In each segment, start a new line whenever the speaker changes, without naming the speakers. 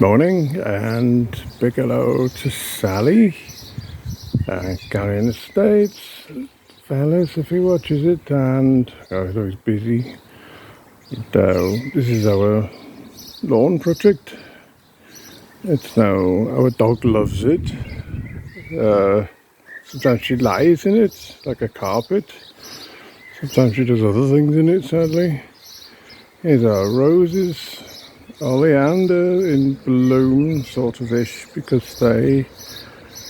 Morning, and big hello to Sally and Gary in the States, fellas, if he watches it, and he's always busy. This is our lawn project. It's now, our dog loves it. Sometimes she lies in it like a carpet. Sometimes she does other things in it, sadly. Here's our roses. Oleander in bloom, sort of ish, because they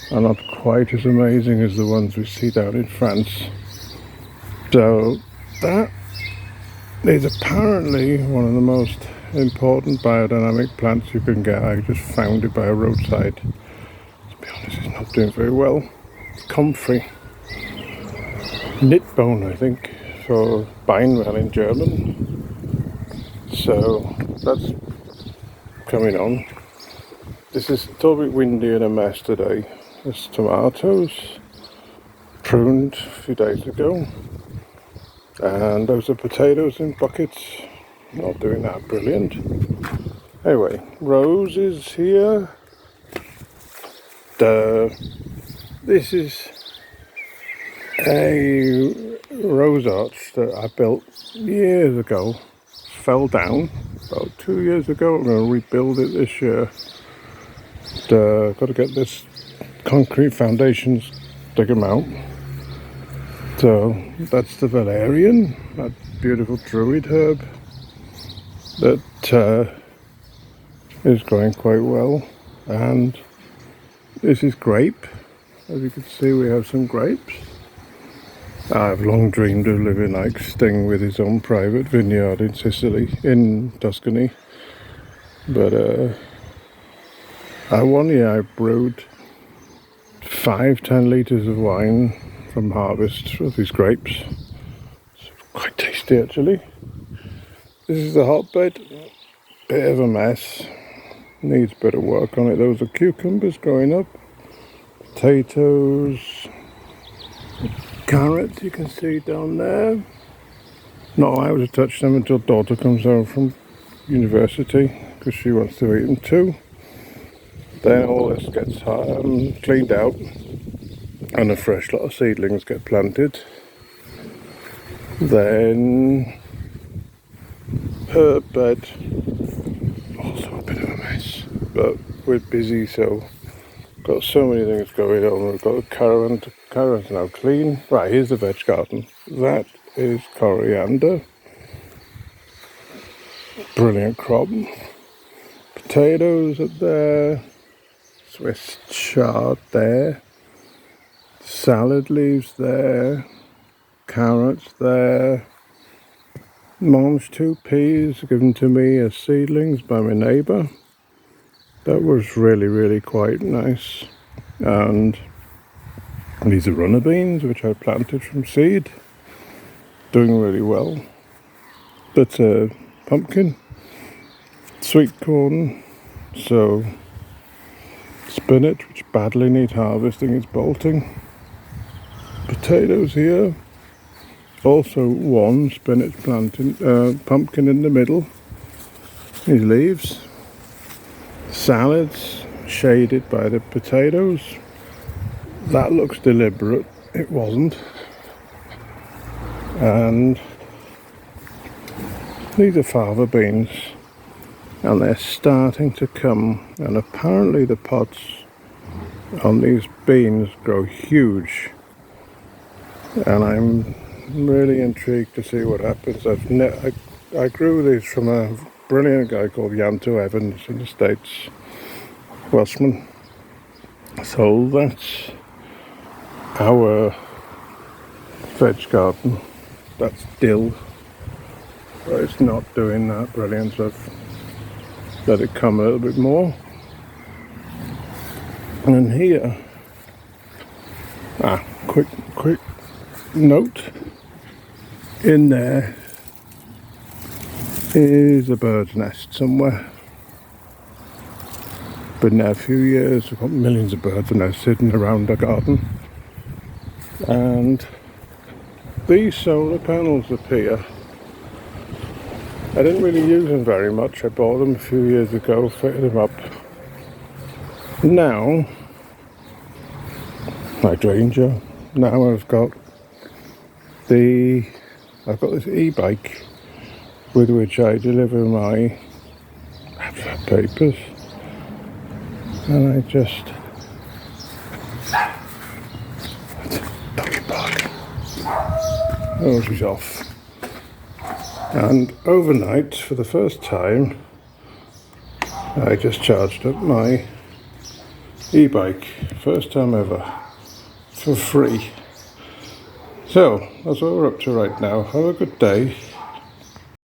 are not quite as amazing as the ones we see down in France. So that is apparently one of the most important biodynamic plants you can get. I just found it by a roadside. To be honest, it's not doing very well. Comfrey. Knitbone, I think, for Beinwell in German. So that's coming on. This is a little bit windy and a mess today. There's tomatoes pruned a few days ago, and those are potatoes in buckets. Not doing that brilliant. Anyway, roses here. This is a rose arch that I built years ago. Fell down about 2 years ago. I'm going to rebuild it this year. Got to get this concrete foundations, dig them out. So that's the valerian, that beautiful druid herb that is growing quite well. And this is grape. As you can see, we have some grapes. I've long dreamed of living like Sting with his own private vineyard in Sicily, in Tuscany. But one year I brewed 5-10 litres of wine from harvest of these grapes. It's quite tasty actually. This is the hotbed, bit of a mess, needs a bit of work on it. Those are cucumbers growing up, potatoes, carrots you can see down there. Not allowed to touch them until daughter comes home from university because she wants to eat them too. Then all this gets cleaned out and a fresh lot of seedlings get planted. Then herb bed, also a bit of a mess, but we're busy, so got so many things going on. We've got the caravan's now clean. Right, here's the veg garden. That is coriander. Brilliant crop. Potatoes up there. Swiss chard there. Salad leaves there. Carrots there. Mange 2 peas given to me as seedlings by my neighbour. That was really quite nice. And these are runner beans, which I planted from seed. Doing really well. That's a pumpkin. Sweet corn. So spinach, which badly needs harvesting, is bolting. Potatoes here. Also one spinach planting, pumpkin in the middle. These leaves. Salads shaded by the potatoes. That looks deliberate. It wasn't. And these are fava beans, and they're starting to come, and apparently the pods on these beans grow huge, and I'm really intrigued to see what happens. I grew these from a brilliant guy called Yanto Evans in the States, Welshman. So that's our veg garden. That's dill, but it's not doing that brilliant, so I've let it come a little bit more. And here, quick note, in there is a bird's nest somewhere. Been there a few years. We've got millions of birds nests sitting around our garden. And these solar panels up here I didn't really use them very much. I bought them a few years ago, fitted them up. Now, like Ranger, now I've got this e-bike with which I deliver my abstract papers, and I just doggy bark. Oh, she's off. And overnight, for the first time, I just charged up my e-bike, first time ever, for free. So that's what we're up to right now. Have a good day.